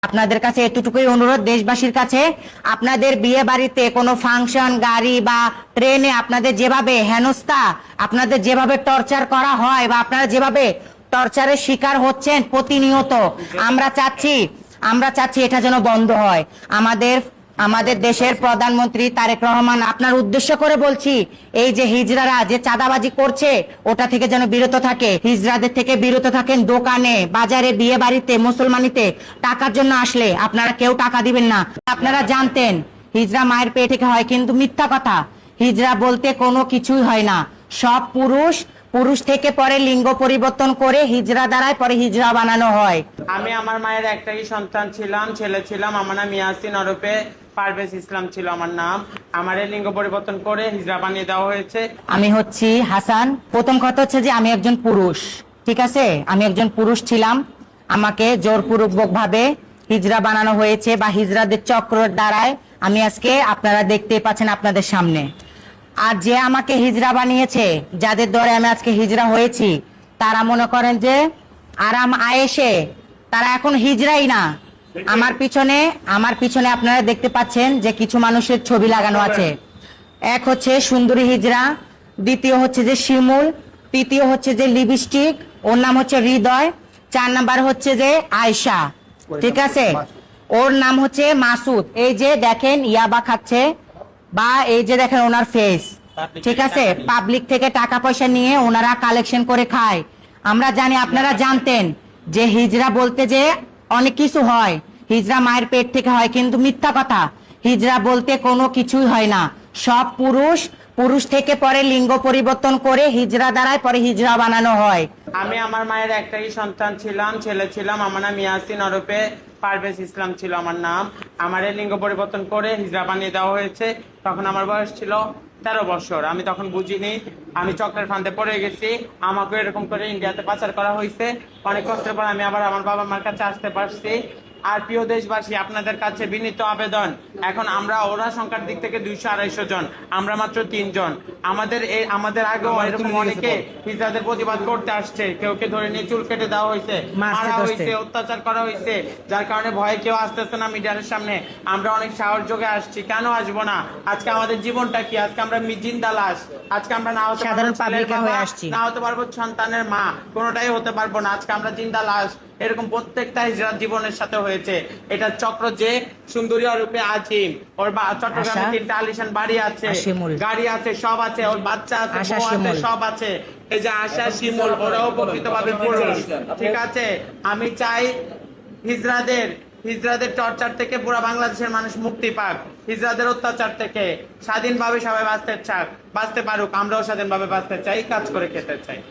আপনাদের কাছে এতটুকুই অনুরোধ, দেশবাসীর কাছে, আপনাদের বিয়ে বাড়িতে কোনো ফাংশন, গাড়ি বা ট্রেনে আপনাদের যেভাবে হেনস্থা, আপনাদের যেভাবে টর্চার করা হয় বা আপনারা যেভাবে টর্চারের শিকার হচ্ছেন প্রতিনিয়ত, আমরা চাচ্ছি এটা যেন বন্ধ হয়। আমাদের দেশের প্রধানমন্ত্রী তারেক রহমান, আপনার উদ্দেশ্য করে বলছি, এই যে হিজড়ারা যে চাঁদাবাজি করছে ওটা থেকে যেন বিরত থাকে, হিজড়াদের থেকে বিরত থাকেন। দোকানে, বাজারে, বিয়ে বাড়িতে, মুসলমানিতে টাকার জন্য আসলে আপনারা কেউ টাকা দিবেন না। আপনারা জানতেন হিজড়া মায়ের পেট থেকে হয়, কিন্তু মিথ্যা কথা। হিজড়া বলতে কোনো কিছুই হয় না, সব পুরুষ থেকে পরে লিঙ্গ পরিবর্তন করে হিজড়া দ্বারাই পরে হিজড়া বানানো হয়। আমি আমার মায়ের একটাই সন্তান ছিলাম, ছেলে ছিলাম। আমার নাম ইয়াসিন ওরফে পারভেজ ইসলাম ছিল আমার নাম। আমার লিঙ্গ পরিবর্তন করে হিজড়া বানিয়ে দেওয়া হয়েছে। আমি হচ্ছি হাসান। প্রথম কথা হচ্ছে যে আমি একজন পুরুষ, ঠিক আছে? আমি একজন পুরুষ ছিলাম, আমাকে জোরপূর্বক ভাবে হিজড়া বানানো হয়েছে বা হিজড়াদের চক্রের দ্বারায় আমি আজকে আপনারা দেখতে পাচ্ছেন আপনাদের সামনে। আর যে আমাকে হিজড়া বানিয়েছে, যাদের দ্বারা আমি আজকে হিজড়া হয়েছি, তারা মনে করেন যে আরাম আয়েশে তারা এখন হিজড়াই না। আমার পিছনে আপনারা দেখতে পাচ্ছেন যে কিছু মানুষের ছবি লাগানো আছে। এক হচ্ছে সুন্দরী হিজড়া, দ্বিতীয় হচ্ছে যে শিমুল, তৃতীয় হচ্ছে যে লিপস্টিক, ওর নাম হচ্ছে হৃদয়, 4 নাম্বার হচ্ছে যে আয়শা, ঠিক আছে? ওর নাম হচ্ছে মাসুদ। এই যে দেখেন ইয়াবা খাচ্ছে, বা এই যে দেখেন ওনার ফেস, ঠিক আছে? পাবলিক থেকে টাকা পয়সা নিয়ে ওনারা কালেকশন করে খায়। আমরা জানি, আপনারা জানতেন যে হিজড়া বলতে যে অনেক কিছু হয়, হিজড়া মায়ের পেট থেকে হয়, কিন্তু মিথ্যা কথা। হিজড়া বলতে কোনো কিছুই হয় না, সব পুরুষ থেকে পরে লিঙ্গ পরিবর্তন করে হিজড়া দ্বারাই পরে হিজড়া বানানো হয়। আমি আমার মায়ের একটাই সন্তান ছিলাম, ছেলে ছিলাম। আমার নাম ইয়াসিন ওরফে পারভেজ ইসলাম ছিল আমার নাম। আমার লিঙ্গ পরিবর্তন করে হিজড়া বানিয়ে দেওয়া হয়েছে। তখন আমার বয়স ছিল 13 বছর। আমি তখন বুঝিনি, আমি চক্রের ফাঁদে পড়ে গেছি। আমাকে এরকম করে ইন্ডিয়াতে পাচার করা হয়েছে। অনেক কষ্টের পর আমি আবার আমার বাবা মার কাছে আসতে পারছি। আর প্রিয় দেশবাসী, আপনাদের কাছে বিনীত আবেদন, এখন আমরা ওরা সংখ্যার দিক থেকে 200-250 জন, আমরা মাত্র 3 জন। আমাদের আগেও এরকম অনেকে হিজড়াদের প্রতিবাদ করতে আসছে। কেউকে ধরে নিয়ে চুল কেটে দেওয়া হয়েছে, মারা হয়েছে, অত্যাচার করা হয়েছে, যার কারণে ভয়ে কেউ আসতেছে না মিডিয়ার সামনে। আমরা অনেক সাহস যোগে আসছি, কেন আসবো না? আজকে আমাদের জীবনটা কি? আজকে আমরা জিন্দা লাশ। আজকে আমরা না হতে সাধারণ পারবো পাবলিক হয়ে আসছি, না হতে পারবো সন্তানের মা, কোনোটাই হতে পারবো না। আজকে আমরা জিন্দা লাশ। এরকম প্রত্যেকটা হিজড়া জীবনের সাথে হয়েছে। এটা চক্র যে সুন্দরী রূপে আজিম, ওর চট্টগ্রামে 3টা আলিশান বাড়ি আছে, গাড়ি আছে, সব আছে, ওর বাচ্চা আছে, বউ আছে, সব আছে। এই যে আশা, শিমুল, ওরাও প্রকৃতভাবে পুরুষ, ঠিক আছে? আমি চাই হিজড়াদের টর্চার থেকে পুরো বাংলাদেশের মানুষ মুক্তি পাক, হিজড়াদের অত্যাচার থেকে স্বাধীনভাবে সবাই বাঁচতে পারুক। আমরাও স্বাধীনভাবে বাঁচতে চাই, কাজ করে খেতে চাই।